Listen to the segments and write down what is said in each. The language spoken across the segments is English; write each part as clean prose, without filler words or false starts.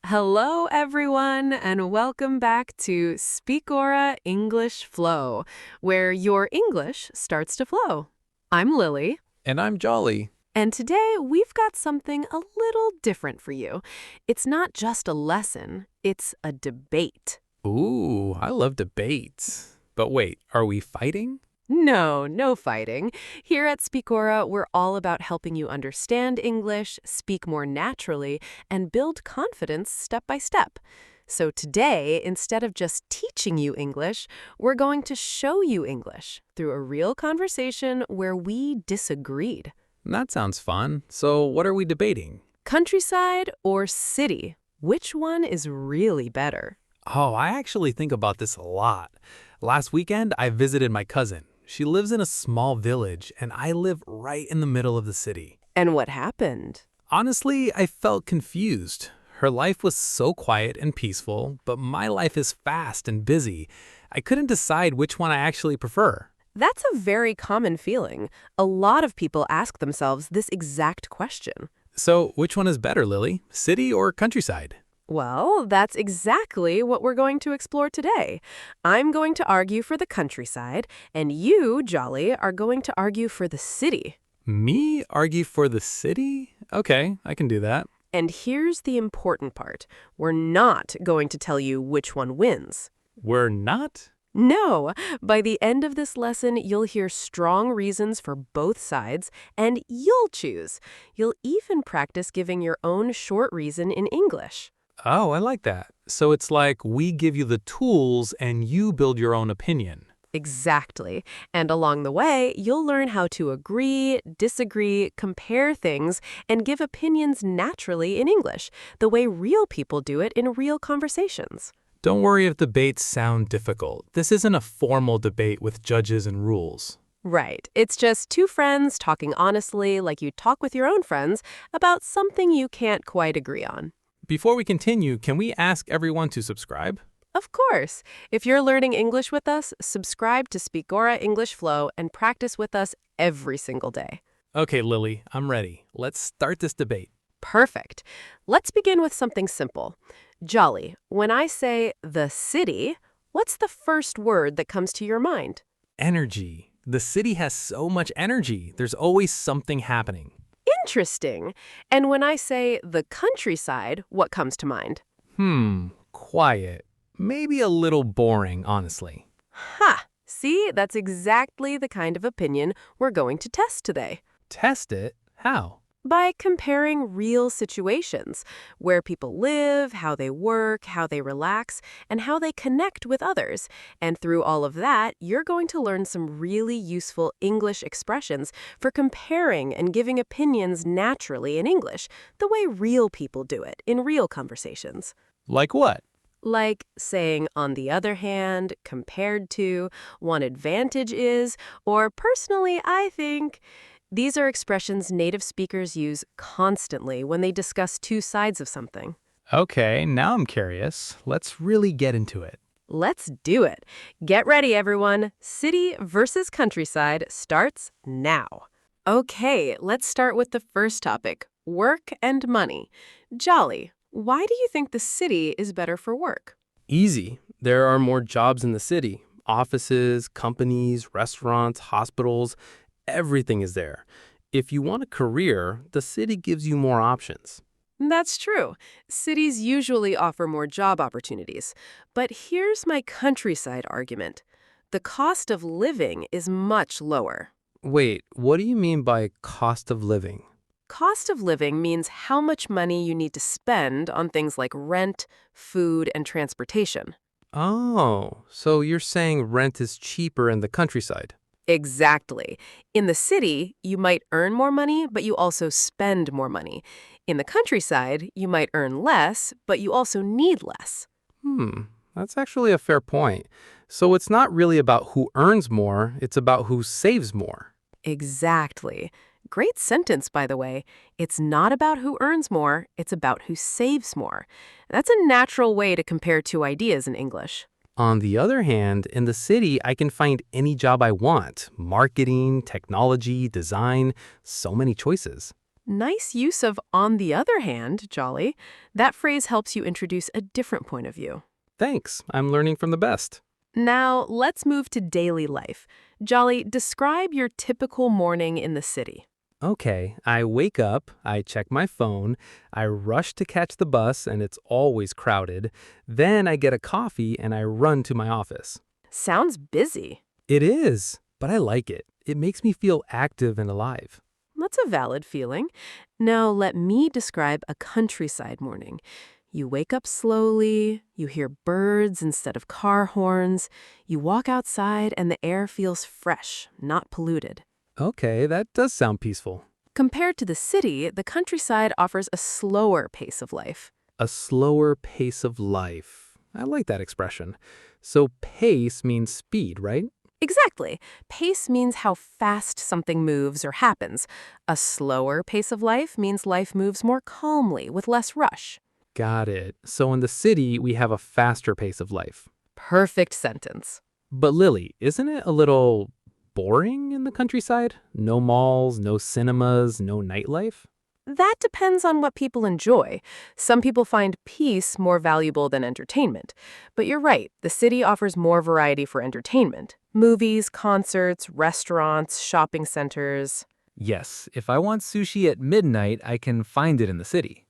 Hello, everyone, and welcome back to Speakora English Flow, where your English starts to flow. I'm Lily, And I'm Jolly. and today we've got something a little different for you. It's not just a lesson, it's a debate. Ooh, I love debates. But wait, are we fighting? No fighting. Here at Speakora, we're all about helping you understand English, speak more naturally, and build confidence step by step. So today, instead of just teaching you English, we're going to show you English through a real conversation where we disagreed. That sounds fun. So what are we debating? Countryside or city? Which one is really better? Oh, I actually think about this a lot. Last weekend, I visited my cousin. She lives in a small village, and I live right in the middle of the city. And what happened? Honestly, I felt confused. Her life was so quiet and peaceful, but my life is fast and busy. I couldn't decide which one I actually prefer. That's a very common feeling. A lot of people ask themselves this exact question. So, which one is better, Lily? City or countryside? Well, that's exactly what we're going to explore today. I'm going to argue for the countryside, and you, Jolly, are going to argue for the city. Me argue for the city? Okay, I can do that. And here's the important part. We're not going to tell you which one wins. We're not? No, by the end of this lesson, you'll hear strong reasons for both sides, and you'll choose. You'll even practice giving your own short reason in English. Oh, I like that. So it's like we give you the tools and you build your own opinion. Exactly. And along the way, you'll learn how to agree, disagree, compare things, and give opinions naturally in English, the way real people do it in real conversations. Don't worry if debates sound difficult. This isn't a formal debate with judges and rules. Right. It's just two friends talking honestly like you talk with your own friends about something you can't quite agree on. Before we continue, can we ask everyone to subscribe? Of course. If you're learning English with us, subscribe to Speakora English Flow and practice with us every single day. Okay, Lily, I'm ready. Let's start this debate. Perfect. Let's begin with something simple. Jolly, when I say the city, what's the first word that comes to your mind? Energy. The city has so much energy. There's always something happening. Interesting. And when I say the countryside, what comes to mind? Quiet. Maybe a little boring, honestly. Ha! See, that's exactly the kind of opinion we're going to test today. Test it? How? By comparing real situations, where people live, how they work, how they relax, and how they connect with others. And through all of that, you're going to learn some really useful English expressions for comparing and giving opinions naturally in English, the way real people do it in real conversations. Like what? Like saying, on the other hand, compared to, one advantage is, or personally, I think. These are expressions native speakers use constantly when they discuss two sides of something. Okay, now I'm curious. Let's really get into it. Let's do it. Get ready, everyone. City versus countryside starts now. Okay, let's start with the first topic, work and money. Jolly, why do you think the city is better for work? Easy. There are more jobs in the city. Offices, companies, restaurants, hospitals, everything is there. If you want a career, the city gives you more options. That's true. Cities usually offer more job opportunities. But here's my countryside argument. The cost of living is much lower. Wait, what do you mean by cost of living? Cost of living means how much money you need to spend on things like rent, food, and transportation. Oh, so you're saying rent is cheaper in the countryside. Exactly. In the city, you might earn more money, but you also spend more money. In the countryside, you might earn less, but you also need less. That's actually a fair point. So it's not really about who earns more, it's about who saves more. Exactly. Great sentence, by the way. It's not about who earns more, it's about who saves more. That's a natural way to compare two ideas in English. On the other hand, in the city, I can find any job I want. Marketing, technology, design, so many choices. Nice use of on the other hand, Jolly. That phrase helps you introduce a different point of view. Thanks, I'm learning from the best. Now, let's move to daily life. Jolly, describe your typical morning in the city. Okay, I wake up, I check my phone, I rush to catch the bus, and it's always crowded. Then I get a coffee and I run to my office. Sounds busy. It is, but I like it. It makes me feel active and alive. That's a valid feeling. Now, let me describe a countryside morning. You wake up slowly, you hear birds instead of car horns, you walk outside and the air feels fresh, not polluted. Okay, that does sound peaceful. Compared to the city, the countryside offers a slower pace of life. A slower pace of life. I like that expression. So pace means speed, right? Exactly. Pace means how fast something moves or happens. A slower pace of life means life moves more calmly, with less rush. Got it. So in the city, we have a faster pace of life. Perfect sentence. But Lily, isn't it a little boring in the countryside? No malls, no cinemas, no nightlife? That depends on what people enjoy. Some people find peace more valuable than entertainment. But you're right, the city offers more variety for entertainment. Movies, concerts, restaurants, shopping centers. Yes, if I want sushi at midnight, I can find it in the city.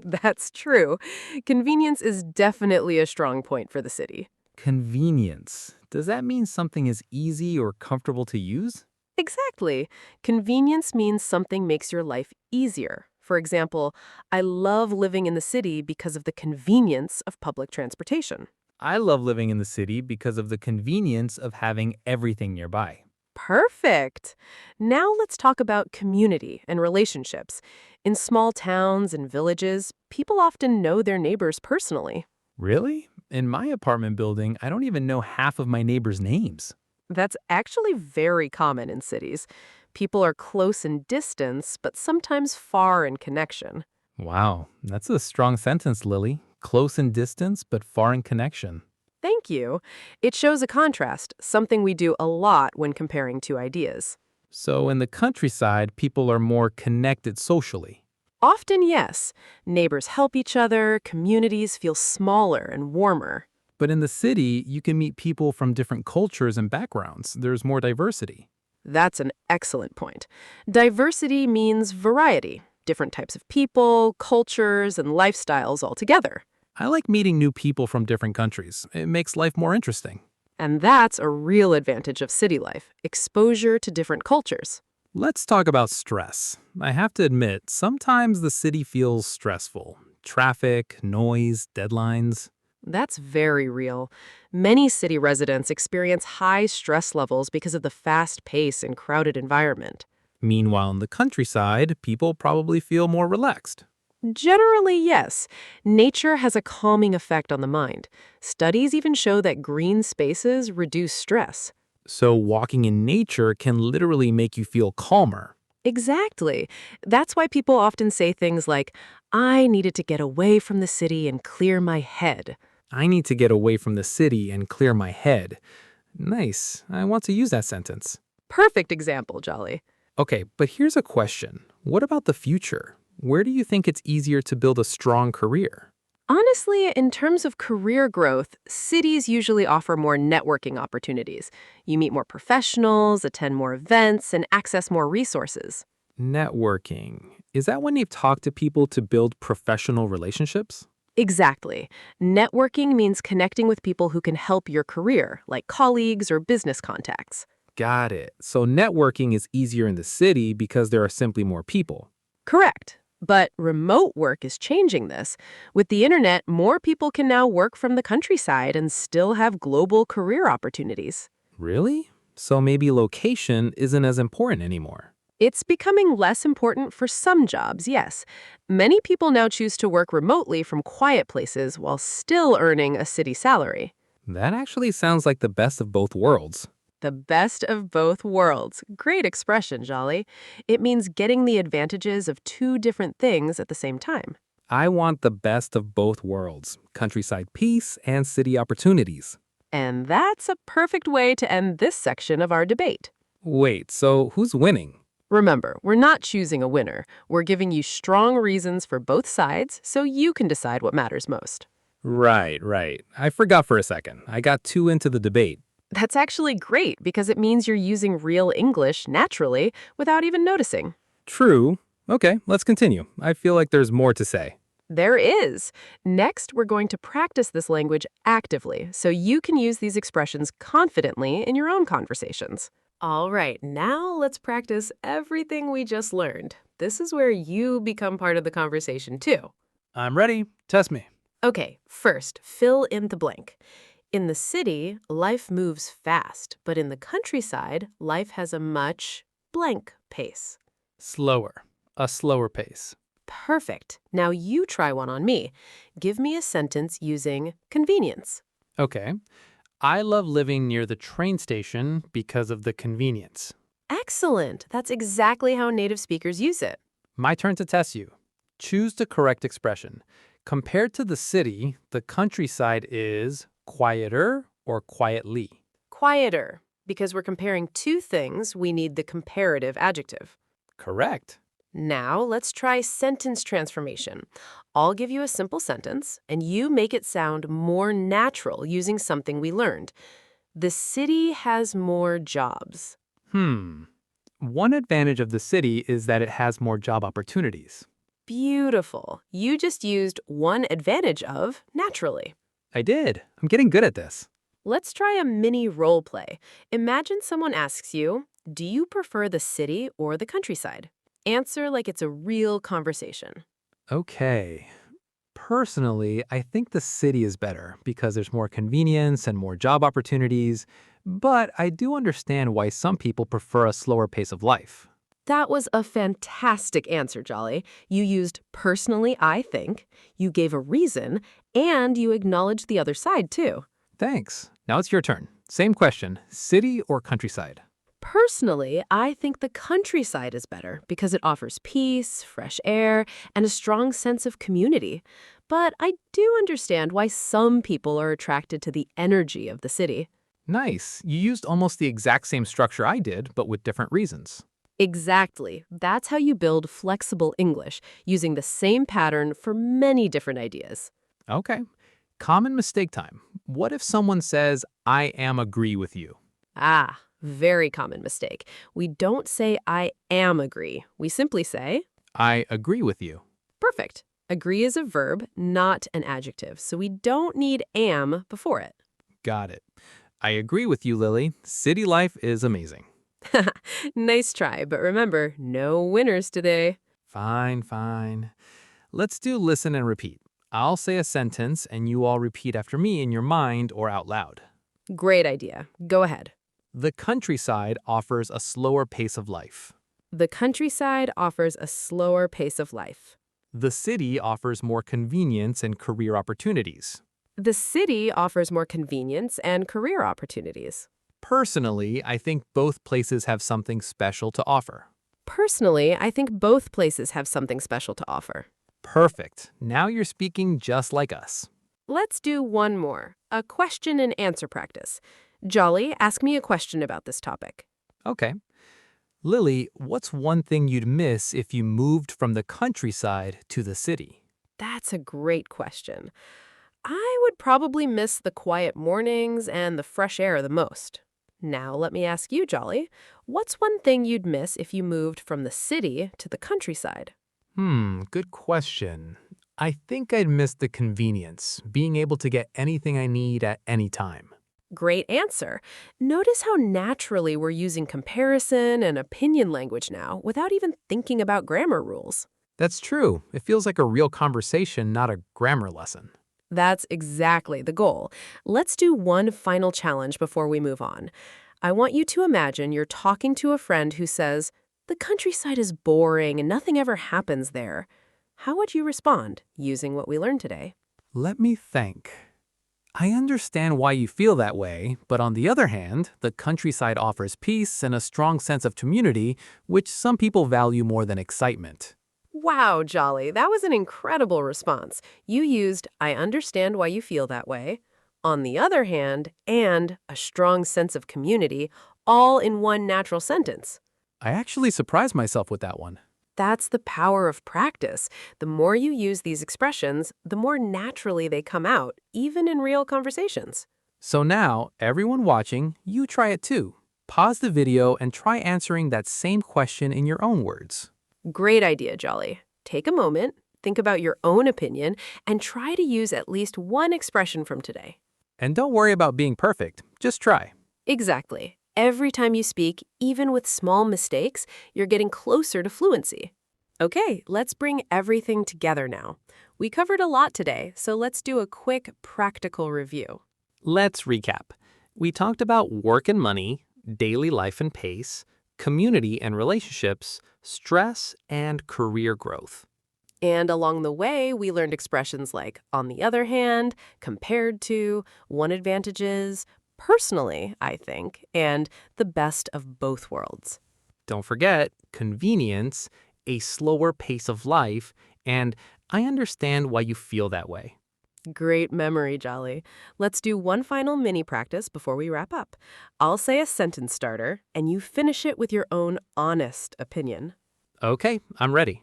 That's true. Convenience is definitely a strong point for the city. Convenience. Does that mean something is easy or comfortable to use? Exactly. Convenience means something makes your life easier. For example, I love living in the city because of the convenience of public transportation. I love living in the city because of the convenience of having everything nearby. Perfect. Now let's talk about community and relationships. In small towns and villages, people often know their neighbors personally. Really? In my apartment building, I don't even know half of my neighbors' names. That's actually very common in cities. People are close in distance, but sometimes far in connection. Wow, that's a strong sentence, Lily. Close in distance, but far in connection. Thank you. It shows a contrast, something we do a lot when comparing two ideas. So in the countryside, people are more connected socially. Often, yes. Neighbors help each other, communities feel smaller and warmer. But in the city, you can meet people from different cultures and backgrounds. There's more diversity. That's an excellent point. Diversity means variety, different types of people, cultures, and lifestyles all together. I like meeting new people from different countries. It makes life more interesting. And that's a real advantage of city life, exposure to different cultures. Let's talk about stress. I have to admit, sometimes the city feels stressful. Traffic, noise, deadlines. That's very real. Many city residents experience high stress levels because of the fast pace and crowded environment. Meanwhile, in the countryside, people probably feel more relaxed. Generally, yes. Nature has a calming effect on the mind. Studies even show that green spaces reduce stress. So walking in nature can literally make you feel calmer. Exactly. That's why people often say things like, I needed to get away from the city and clear my head. I need to get away from the city and clear my head. Nice. I want to use that sentence. Perfect example, Jolly. Okay, but here's a question. What about the future? Where do you think it's easier to build a strong career? Honestly, in terms of career growth, cities usually offer more networking opportunities. You meet more professionals, attend more events, and access more resources. Networking. Is that when you talk to people to build professional relationships? Exactly. Networking means connecting with people who can help your career, like colleagues or business contacts. Got it. So networking is easier in the city because there are simply more people. Correct. But remote work is changing this. With the internet, more people can now work from the countryside and still have global career opportunities. Really? So maybe location isn't as important anymore. It's becoming less important for some jobs, yes. Many people now choose to work remotely from quiet places while still earning a city salary. That actually sounds like the best of both worlds. The best of both worlds. Great expression, Jolly. It means getting the advantages of two different things at the same time. I want the best of both worlds, countryside peace and city opportunities. And that's a perfect way to end this section of our debate. Wait, so who's winning? Remember, we're not choosing a winner. We're giving you strong reasons for both sides so you can decide what matters most. Right, right. I forgot for a second. I got too into the debate. That's actually great because it means you're using real English naturally without even noticing. True. Okay, let's continue. I feel like there's more to say. There is. Next, we're going to practice this language actively so you can use these expressions confidently in your own conversations. All right, now let's practice everything we just learned. This is where you become part of the conversation too. I'm ready. Test me. Okay, first, fill in the blank. In the city, life moves fast, but in the countryside, life has a much blank pace. Slower. A slower pace. Perfect. Now you try one on me. Give me a sentence using convenience. Okay. I love living near the train station because of the convenience. Excellent. That's exactly how native speakers use it. My turn to test you. Choose the correct expression. Compared to the city, the countryside is quieter or quietly? Quieter. Because we're comparing two things, we need the comparative adjective. Correct. Now, let's try sentence transformation. I'll give you a simple sentence, and you make it sound more natural using something we learned. The city has more jobs. One advantage of the city is that it has more job opportunities. Beautiful. You just used one advantage of naturally. I did. I'm getting good at this. Let's try a mini role play. Imagine someone asks you, do you prefer the city or the countryside? Answer like it's a real conversation. Okay. Personally, I think the city is better because there's more convenience and more job opportunities, but I do understand why some people prefer a slower pace of life. That was a fantastic answer, Jolly. You used personally, I think, you gave a reason, and you acknowledged the other side, too. Thanks. Now it's your turn. Same question, city or countryside? Personally, I think the countryside is better because it offers peace, fresh air, and a strong sense of community. But I do understand why some people are attracted to the energy of the city. Nice. You used almost the exact same structure I did, but with different reasons. Exactly. That's how you build flexible English, using the same pattern for many different ideas. Okay. Common mistake time. What if someone says, I am agree with you? Ah, very common mistake. We don't say I am agree. We simply say, I agree with you. perfect. Agree is a verb, not an adjective, so we don't need am before it. Got it. I agree with you, Lily. City life is amazing. Nice try, but remember, no winners today. Fine, fine. Let's do listen and repeat. I'll say a sentence and you all repeat after me in your mind or out loud. Great idea. Go ahead. The countryside offers a slower pace of life. The countryside offers a slower pace of life. The city offers more convenience and career opportunities. The city offers more convenience and career opportunities. Personally, I think both places have something special to offer. Personally, I think both places have something special to offer. Perfect. Now you're speaking just like us. Let's do one more, a question and answer practice. Jolly, ask me a question about this topic. Okay. Lily, what's one thing you'd miss if you moved from the countryside to the city? That's a great question. I would probably miss the quiet mornings and the fresh air the most. Now let me ask you, Jolly, what's one thing you'd miss if you moved from the city to the countryside? Good question. I think I'd miss the convenience, being able to get anything I need at any time. Great answer. Notice how naturally we're using comparison and opinion language now without even thinking about grammar rules. That's true. It feels like a real conversation, not a grammar lesson. That's exactly the goal. Let's do one final challenge before we move on. I want you to imagine you're talking to a friend who says, "The countryside is boring and nothing ever happens there." How would you respond using what we learned today? Let me think. I understand why you feel that way, but on the other hand, the countryside offers peace and a strong sense of community, which some people value more than excitement. Wow, Jolly, that was an incredible response. You used, "I understand why you feel that way," "on the other hand," and "a strong sense of community," all in one natural sentence. I actually surprised myself with that one. That's the power of practice. The more you use these expressions, the more naturally they come out, even in real conversations. So now, everyone watching, you try it too. Pause the video and try answering that same question in your own words. Great idea, Jolly. Take a moment, think about your own opinion, and try to use at least one expression from today. And don't worry about being perfect, just try. Exactly. Every time you speak, even with small mistakes, you're getting closer to fluency. Okay, let's bring everything together now. We covered a lot today, so let's do a quick practical review. Let's recap. We talked about work and money, daily life and pace, community and relationships, stress, and career growth. And along the way, we learned expressions like on the other hand, compared to, one advantage is, personally, I think, and the best of both worlds. Don't forget convenience, a slower pace of life, and I understand why you feel that way. Great memory, Jolly. Let's do one final mini practice before we wrap up. I'll say a sentence starter, and you finish it with your own honest opinion. Okay, I'm ready.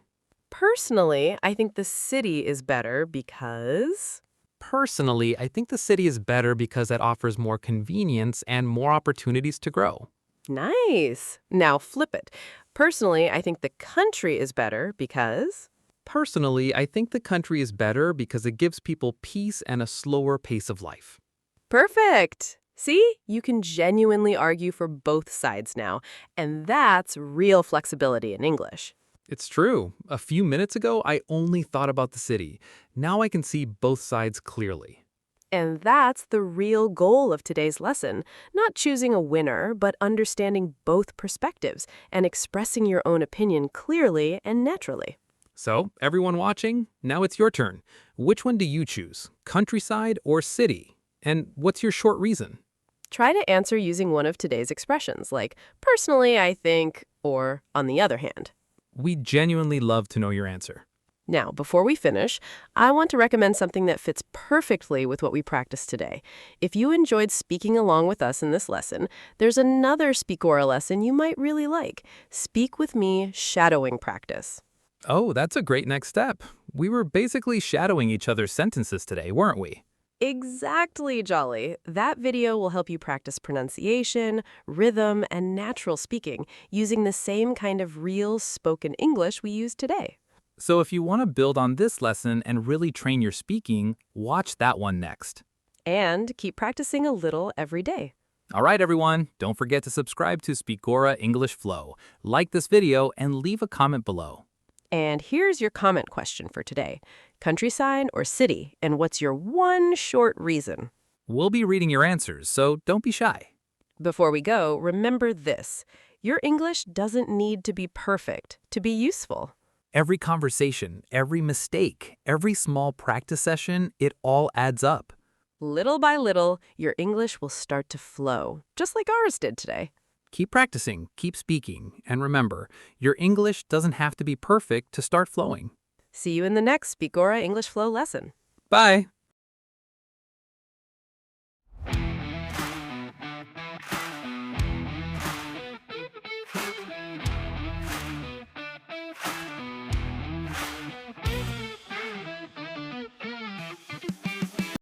Personally, I think the city is better because... Personally, I think the city is better because it offers more convenience and more opportunities to grow. Nice. Now flip it. Personally, I think the country is better because... Personally, I think the country is better because it gives people peace and a slower pace of life. Perfect. See, you can genuinely argue for both sides now, and that's real flexibility in English. It's true. A few minutes ago, I only thought about the city. Now I can see both sides clearly. And that's the real goal of today's lesson, not choosing a winner, but understanding both perspectives and expressing your own opinion clearly and naturally. So, everyone watching, now it's your turn. Which one do you choose, countryside or city? And what's your short reason? Try to answer using one of today's expressions, like, personally, I think, or on the other hand. We genuinely love to know your answer. Now, before we finish, I want to recommend something that fits perfectly with what we practiced today. If you enjoyed speaking along with us in this lesson, there's another Speakora lesson you might really like. Speak with Me Shadowing Practice. Oh, that's a great next step. We were basically shadowing each other's sentences today, weren't we? Exactly, Jolly. That video will help you practice pronunciation, rhythm, and natural speaking using the same kind of real spoken English we used today. So if you want to build on this lesson and really train your speaking, watch that one next. And keep practicing a little every day. All right, everyone, don't forget to subscribe to Speakora English Flow. Like this video and leave a comment below. And here's your comment question for today. Countryside or city? And what's your one short reason? We'll be reading your answers, so don't be shy. Before we go, remember this. Your English doesn't need to be perfect to be useful. Every conversation, every mistake, every small practice session, it all adds up. Little by little, your English will start to flow, just like ours did today. Keep practicing, keep speaking, and remember, your English doesn't have to be perfect to start flowing. See you in the next Speakora English Flow lesson. Bye!